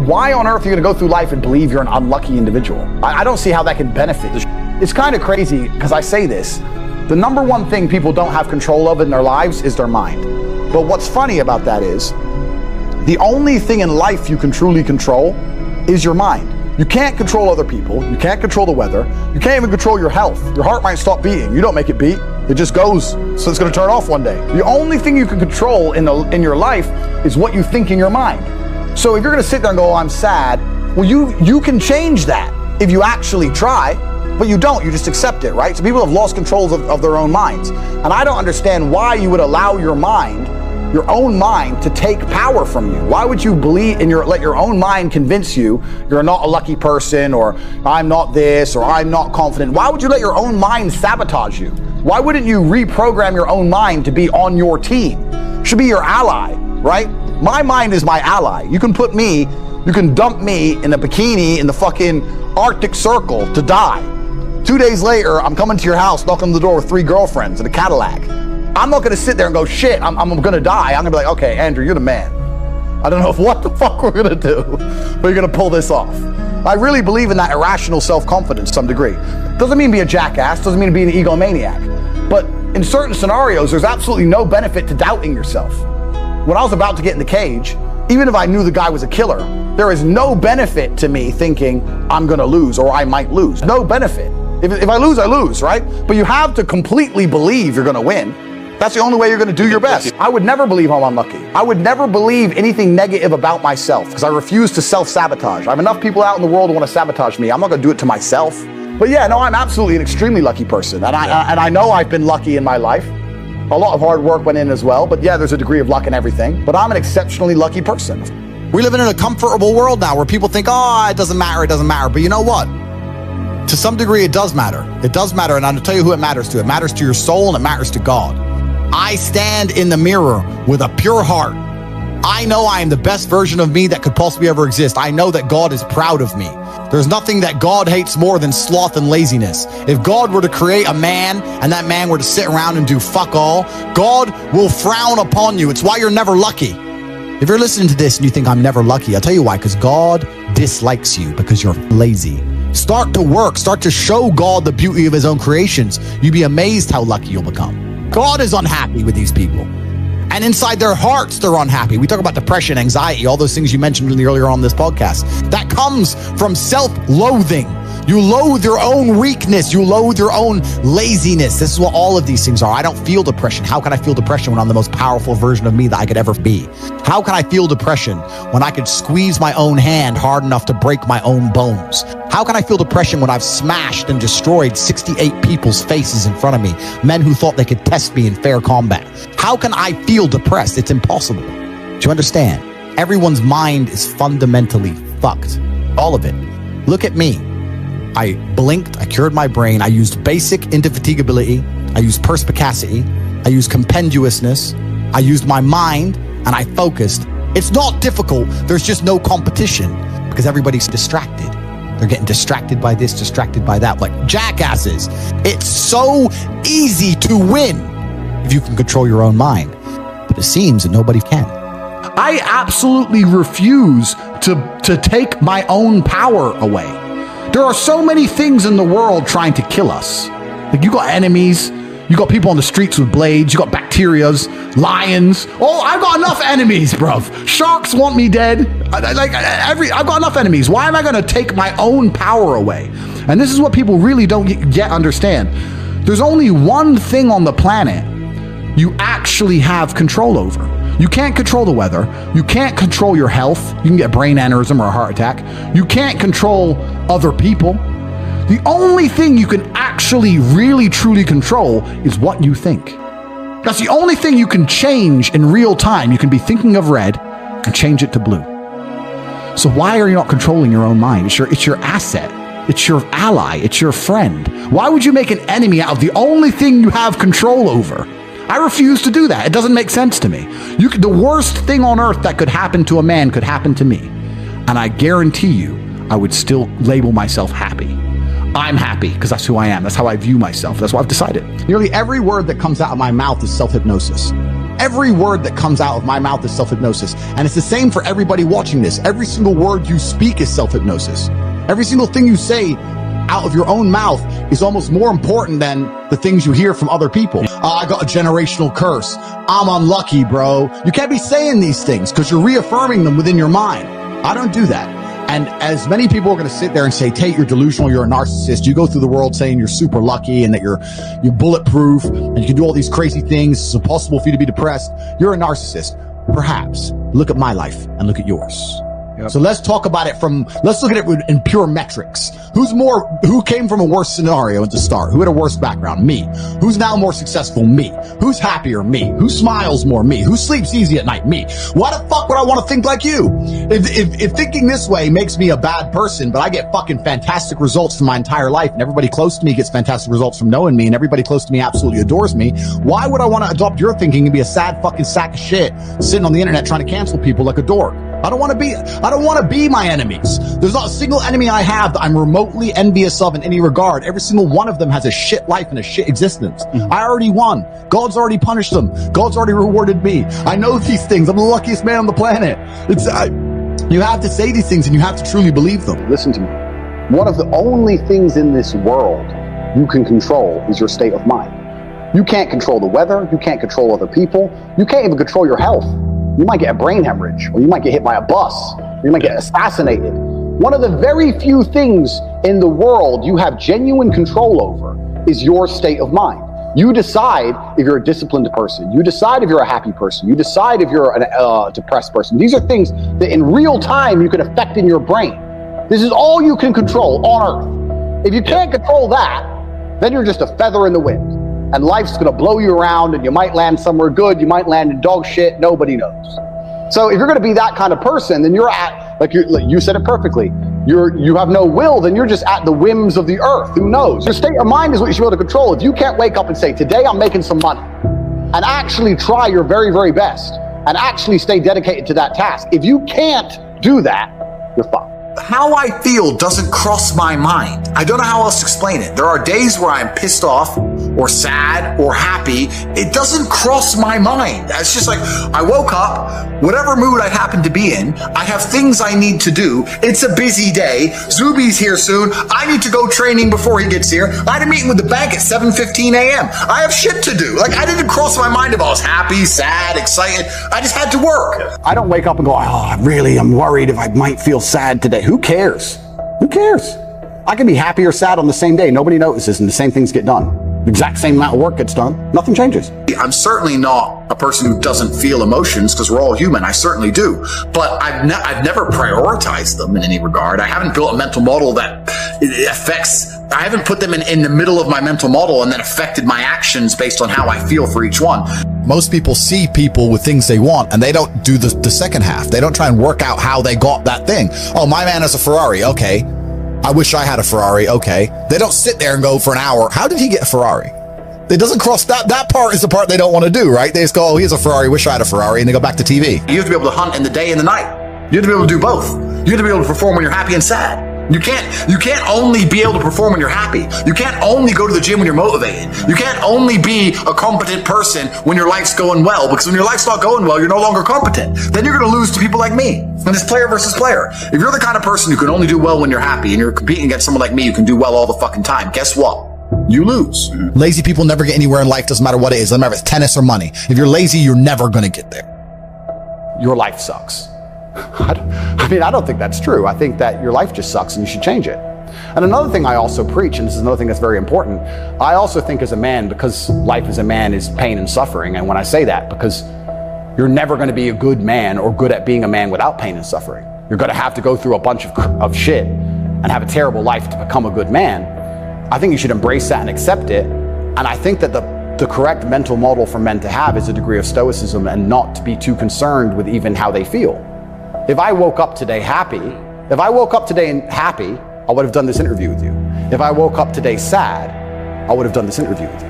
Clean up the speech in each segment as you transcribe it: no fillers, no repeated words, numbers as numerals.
Why on earth are you going to go through life and believe you're an unlucky individual? I don't see how that can benefit. It's kind of crazy because I say this. The number one thing people don't have control of in their lives is their mind. But what's funny about that is the only thing in life you can truly control is your mind. You can't control other people. You can't control the weather. You can't even control your health. Your heart might stop beating. You don't make it beat. It just goes, so it's going to turn off one day. The only thing you can control in your life is what you think in your mind. So if you're going to sit there and go, oh, I'm sad, well, you can change that if you actually try, but you don't. You just accept it, right? So people have lost control of their own minds. And I don't understand why you would allow your own mind to take power from you. Why would you let your own mind convince you you're not a lucky person, or I'm not this, or I'm not confident? Why would you let your own mind sabotage you? Why wouldn't you reprogram your own mind to be on your team? It should be your ally, right? My mind is my ally. You can dump me in a bikini in the fucking Arctic Circle to die. 2 days later, I'm coming to your house, knocking on the door with 3 girlfriends in a Cadillac. I'm not going to sit there and go, shit, I'm going to die. I'm going to be like, okay, Andrew, you're the man. I don't know what the fuck we're going to do, but you're going to pull this off. I really believe in that irrational self-confidence to some degree. Doesn't mean be a jackass, doesn't mean be an egomaniac. But in certain scenarios, there's absolutely no benefit to doubting yourself. When I was about to get in the cage, even if I knew the guy was a killer, there is no benefit to me thinking I'm going to lose or I might lose. No benefit. If I lose, right? But you have to completely believe you're going to win. That's the only way you're going to do your best. I would never believe I'm unlucky. I would never believe anything negative about myself because I refuse to self-sabotage. I have enough people out in the world who want to sabotage me. I'm not going to do it to myself. But yeah, no, I'm absolutely an extremely lucky person. And I know I've been lucky in my life. A lot of hard work went in as well. But yeah, there's a degree of luck in everything. But I'm an exceptionally lucky person. We're living in a comfortable world now where people think, oh, it doesn't matter. But you know what? To some degree, it does matter. It does matter. And I'll tell you who it matters to. It matters to your soul and it matters to God. I stand in the mirror with a pure heart. I know I am the best version of me that could possibly ever exist. I know that God is proud of me. There's nothing that God hates more than sloth and laziness. If God were to create a man and that man were to sit around and do fuck all, God will frown upon you. It's why you're never lucky. If you're listening to this and you think I'm never lucky, I'll tell you why, because God dislikes you because you're lazy. Start to work. Start to show God the beauty of his own creations. You'd be amazed how lucky you'll become. God is unhappy with these people. And inside their hearts, they're unhappy. We talk about depression, anxiety, all those things you mentioned earlier on this podcast. That comes from self-loathing. You loathe your own weakness. You loathe your own laziness. This is what all of these things are. I don't feel depression. How can I feel depression when I'm the most powerful version of me that I could ever be? How can I feel depression when I could squeeze my own hand hard enough to break my own bones? How can I feel depression when I've smashed and destroyed 68 people's faces in front of me, men who thought they could test me in fair combat? How can I feel depressed? It's impossible. Do you understand? Everyone's mind is fundamentally fucked. All of it. Look at me. I blinked, I cured my brain, I used basic indefatigability, I used perspicacity, I used compendiousness, I used my mind, and I focused. It's not difficult, there's just no competition because everybody's distracted. They're getting distracted by this, distracted by that, like jackasses. It's so easy to win if you can control your own mind, but it seems that nobody can. I absolutely refuse to take my own power away. There are so many things in the world trying to kill us. Like you got enemies, you got people on the streets with blades, you got bacterias, lions. Oh, I've got enough enemies, bruv. Sharks want me dead. I've got enough enemies. Why am I going to take my own power away? And this is what people really don't yet understand. There's only one thing on the planet you actually have control over. You can't control the weather. You can't control your health. You can get a brain aneurysm or a heart attack. You can't control other people. The only thing you can actually really truly control is what you think. That's the only thing you can change in real time. You can be thinking of red and change it to blue. So why are you not controlling your own mind? It's your asset. It's your ally. It's your friend. Why would you make an enemy out of the only thing you have control over? I refuse to do that. It doesn't make sense to me. The worst thing on earth that could happen to a man could happen to me. And I guarantee you, I would still label myself happy. I'm happy because that's who I am. That's how I view myself. That's what I've decided. Nearly every word that comes out of my mouth is self-hypnosis. Every word that comes out of my mouth is self-hypnosis. And it's the same for everybody watching this. Every single word you speak is self-hypnosis. Every single thing you say out of your own mouth is almost more important than the things you hear from other people. I got a generational curse. I'm unlucky, bro. You can't be saying these things because you're reaffirming them within your mind. I don't do that. And as many people are going to sit there and say, Tate, you're delusional, you're a narcissist. You go through the world saying you're super lucky and that you're bulletproof and you can do all these crazy things. It's impossible for you to be depressed. You're a narcissist. Perhaps. Look at my life and look at yours. Yep. So let's talk about it let's look at it in pure metrics. Who came from a worse scenario at the start? Who had a worse background? Me. Who's now more successful? Me. Who's happier? Me. Who smiles more? Me. Who sleeps easy at night? Me. Why the fuck would I want to think like you? If thinking this way makes me a bad person, but I get fucking fantastic results from my entire life and everybody close to me gets fantastic results from knowing me and everybody close to me absolutely adores me, why would I want to adopt your thinking and be a sad fucking sack of shit sitting on the internet trying to cancel people like a dork? I don't want to be my enemies. There's not a single enemy I have that I'm remotely envious of in any regard. Every single one of them has a shit life and a shit existence. Mm-hmm. I already won. God's already punished them. God's already rewarded me. I know these things. I'm the luckiest man on the planet. You have to say these things and you have to truly believe them. Listen to me. One of the only things in this world you can control is your state of mind. You can't control the weather. You can't control other people. You can't even control your health. You might get a brain hemorrhage, or you might get hit by a bus, or you might get assassinated. One of the very few things in the world you have genuine control over is your state of mind. You decide if you're a disciplined person. You decide if you're a happy person. You decide if you're a depressed person. These are things that in real time you can affect in your brain. This is all you can control on Earth. If you can't control that, then you're just a feather in the wind. And life's gonna blow you around and you might land somewhere good, you might land in dog shit, nobody knows. So if you're gonna be that kind of person, then you're at, like you said it perfectly, you have no will, then you're just at the whims of the earth, who knows? Your state of mind is what you should be able to control. If you can't wake up and say, today I'm making some money, and actually try your very, very best, and actually stay dedicated to that task, if you can't do that, you're fucked. How I feel doesn't cross my mind. I don't know how else to explain it. There are days where I'm pissed off or sad or happy. It doesn't cross my mind. It's just like I woke up, whatever mood I happen to be in, I have things I need to do. It's a busy day. Zuby's here soon. I need to go training before he gets here. I had a meeting with the bank at 7:15 a.m. I have shit to do. Like, I didn't cross my mind if I was happy, sad, excited. I just had to work. I don't wake up and go, I'm worried if I might feel sad today. Who cares? Who cares? I can be happy or sad on the same day. Nobody notices and the same things get done. The exact same amount of work gets done. Nothing changes. I'm certainly not a person who doesn't feel emotions because we're all human. I certainly do. But I've never prioritized them in any regard. I haven't built a mental model that affects, I haven't put them in the middle of my mental model and then affected my actions based on how I feel for each one. Most people see people with things they want and they don't do the second half. They don't try and work out how they got that thing. Oh, my man has a Ferrari. Okay. I wish I had a Ferrari. Okay. They don't sit there and go for an hour. How did he get a Ferrari? It doesn't cross that part is the part they don't want to do, right? They just go, oh, he has a Ferrari. Wish I had a Ferrari. And they go back to TV. You have to be able to hunt in the day and the night. You have to be able to do both. You have to be able to perform when you're happy and sad. You can't only be able to perform when you're happy. You can't only go to the gym when you're motivated. You can't only be a competent person when your life's going well, because when your life's not going well, you're no longer competent. Then you're going to lose to people like me. And it's player versus player. If you're the kind of person who can only do well when you're happy and you're competing against someone like me who can do well all the fucking time, guess what? You lose. Lazy people never get anywhere in life, doesn't matter what it is. Doesn't matter if it's tennis or money. If you're lazy, you're never going to get there. Your life sucks. I don't think that's true. I think that your life just sucks and you should change it. And another thing I also preach, and this is another thing that's very important, I also think as a man, because life as a man is pain and suffering, and when I say that, because you're never going to be a good man or good at being a man without pain and suffering. You're going to have to go through a bunch of shit and have a terrible life to become a good man. I think you should embrace that and accept it. And I think that the correct mental model for men to have is a degree of stoicism and not to be too concerned with even how they feel. If I woke up today happy, I would have done this interview with you. If I woke up today sad, I would have done this interview with you.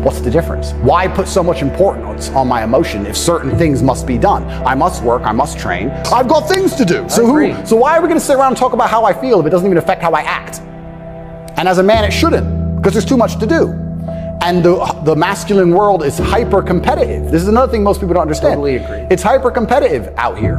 What's the difference? Why put so much importance on my emotion if certain things must be done? I must work, I must train. I've got things to do. So why are we going to sit around and talk about how I feel if it doesn't even affect how I act? And as a man, it shouldn't, because there's too much to do. And the masculine world is hyper competitive. This is another thing most people don't understand. Totally agree. It's hyper competitive out here.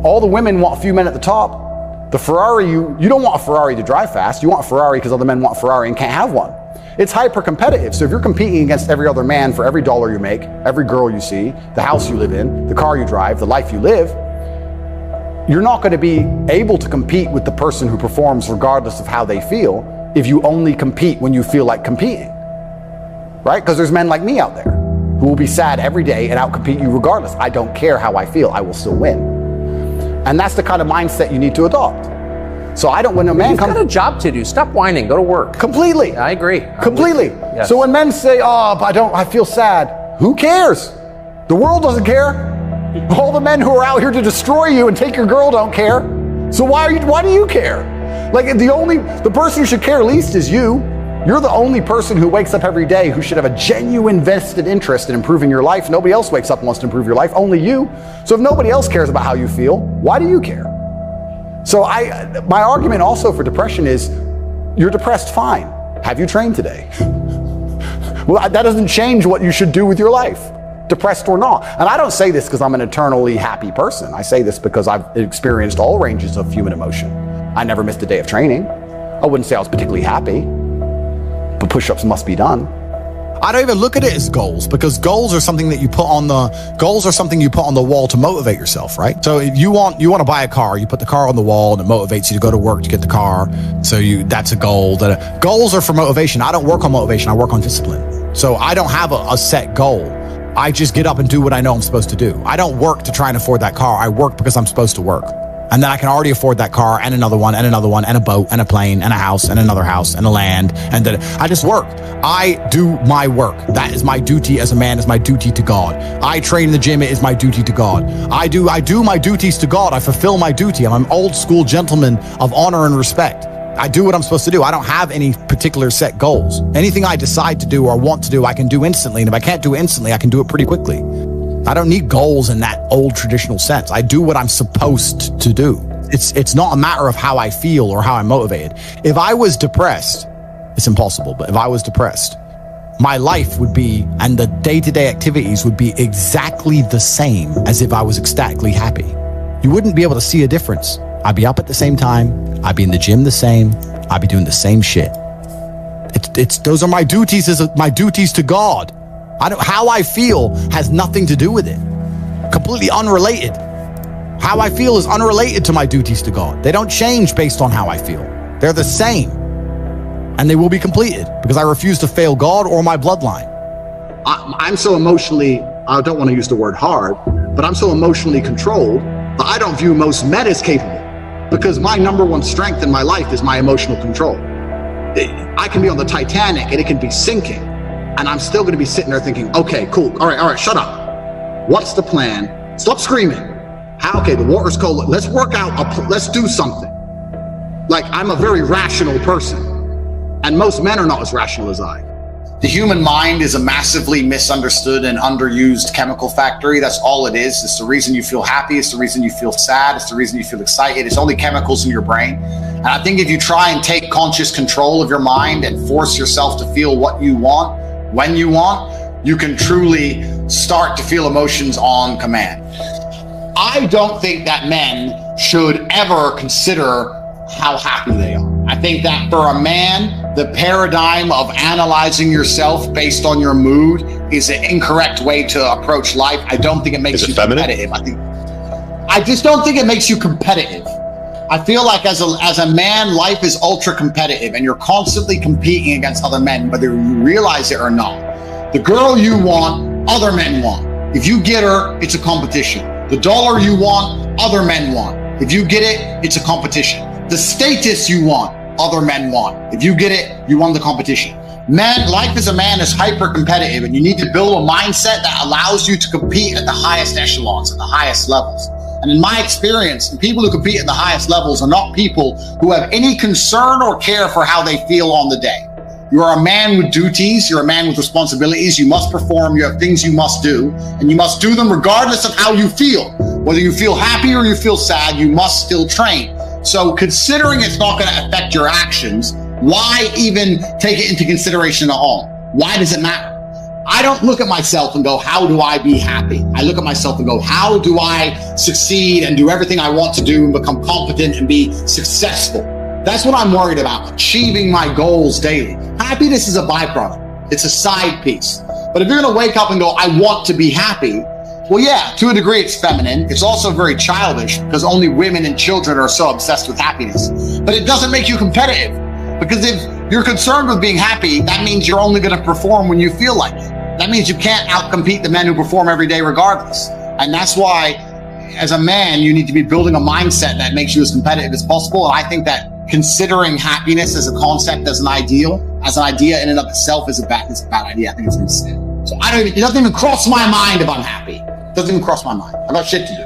All the women want a few men at the top. The Ferrari, you don't want a Ferrari to drive fast. You want a Ferrari because other men want a Ferrari and can't have one. It's hyper competitive. So if you're competing against every other man for every dollar you make, every girl you see, the house you live in, the car you drive, the life you live, you're not going to be able to compete with the person who performs regardless of how they feel if you only compete when you feel like competing. Right? Because there's men like me out there who will be sad every day and outcompete you regardless. I don't care how I feel, I will still win. And that's the kind of mindset you need to adopt. So I don't, when a man comes— You've got a job to do. Stop whining, go to work. Completely. I agree. Completely. Yes. So when men say, oh, but I feel sad, who cares? The world doesn't care. All the men who are out here to destroy you and take your girl don't care. So why do you care? Like the person who should care least is you. You're the only person who wakes up every day who should have a genuine vested interest in improving your life. Nobody else wakes up and wants to improve your life, only you. So if nobody else cares about how you feel, why do you care? So my argument also for depression is, you're depressed, fine. Have you trained today? Well, that doesn't change what you should do with your life, depressed or not. And I don't say this because I'm an eternally happy person. I say this because I've experienced all ranges of human emotion. I never missed a day of training. I wouldn't say I was particularly happy, but push-ups must be done. I don't even look at it as goals, because goals are something that you put on the wall to motivate yourself, right? So if you want to buy a car, you put the car on the wall and it motivates you to go to work to get the car. So that's a goal. Goals are for motivation. I don't work on motivation. I work on discipline. So I don't have a set goal. I just get up and do what I know I'm supposed to do. I don't work to try and afford that car. I work because I'm supposed to work. And then I can already afford that car and another one and another one and a boat and a plane and a house and another house and a land. And then I just work. I do my work. That is my duty as a man, is my duty to God. I train in the gym. It is my duty to God. I do my duties to God. I fulfill my duty. I'm an old school gentleman of honor and respect. I do what I'm supposed to do. I don't have any particular set goals. Anything I decide to do or want to do, I can do instantly. And if I can't do it instantly, I can do it pretty quickly. I don't need goals in that old traditional sense. I do what I'm supposed to do. It's not a matter of how I feel or how I'm motivated. If I was depressed, it's impossible, but if I was depressed, my life would be, and the day-to-day activities would be exactly the same as if I was ecstatically happy. You wouldn't be able to see a difference. I'd be up at the same time. I'd be in the gym the same. I'd be doing the same shit. Those are my duties to God. How I feel has nothing to do with it. Completely unrelated. How I feel is unrelated to my duties to God. They don't change based on how I feel. They're the same. And they will be completed because I refuse to fail God or my bloodline. I'm so emotionally, I don't want to use the word hard, but I'm so emotionally controlled that I don't view most men as capable, because my number one strength in my life is my emotional control. I can be on the Titanic and it can be sinking, and I'm still going to be sitting there thinking, okay, cool. All right, shut up. What's the plan? Stop screaming. Okay, the water's cold. Let's work out. Let's do something. Like, I'm a very rational person, and most men are not as rational as I. The human mind is a massively misunderstood and underused chemical factory. That's all it is. It's the reason you feel happy. It's the reason you feel sad. It's the reason you feel excited. It's only chemicals in your brain. And I think if you try and take conscious control of your mind and force yourself to feel what you want, when you want, you can truly start to feel emotions on command. I don't think that men should ever consider how happy they are. I think that for a man, the paradigm of analyzing yourself based on your mood is an incorrect way to approach life. I don't think it makes you competitive. I just don't think it makes you competitive. I feel like as a man, life is ultra competitive and you're constantly competing against other men, whether you realize it or not. The girl you want, other men want. If you get her, it's a competition. The dollar you want, other men want. If you get it, it's a competition. The status you want, other men want. If you get it, you won the competition. Man, life as a man is hyper competitive, and you need to build a mindset that allows you to compete at the highest echelons, at the highest levels. And in my experience, the people who compete at the highest levels are not people who have any concern or care for how they feel on the day. You are a man with duties. You're a man with responsibilities. You must perform. You have things you must do, and you must do them regardless of how you feel. Whether you feel happy or you feel sad, you must still train. So considering it's not going to affect your actions, why even take it into consideration at all? Why does it matter? I don't look at myself and go, how do I be happy? I look at myself and go, how do I succeed and do everything I want to do and become competent and be successful? That's what I'm worried about, achieving my goals daily. Happiness is a byproduct. It's a side piece. But if you're going to wake up and go, I want to be happy, well, yeah, to a degree it's feminine. It's also very childish because only women and children are so obsessed with happiness. But it doesn't make you competitive, because if you're concerned with being happy, that means you're only going to perform when you feel like it. That means you can't outcompete the men who perform every day regardless. And that's why, as a man, you need to be building a mindset that makes you as competitive as possible. And I think that considering happiness as a concept, as an idea in and of itself is a bad idea. I think it's insane. So it doesn't even cross my mind if I'm happy. It doesn't even cross my mind. I got shit to do.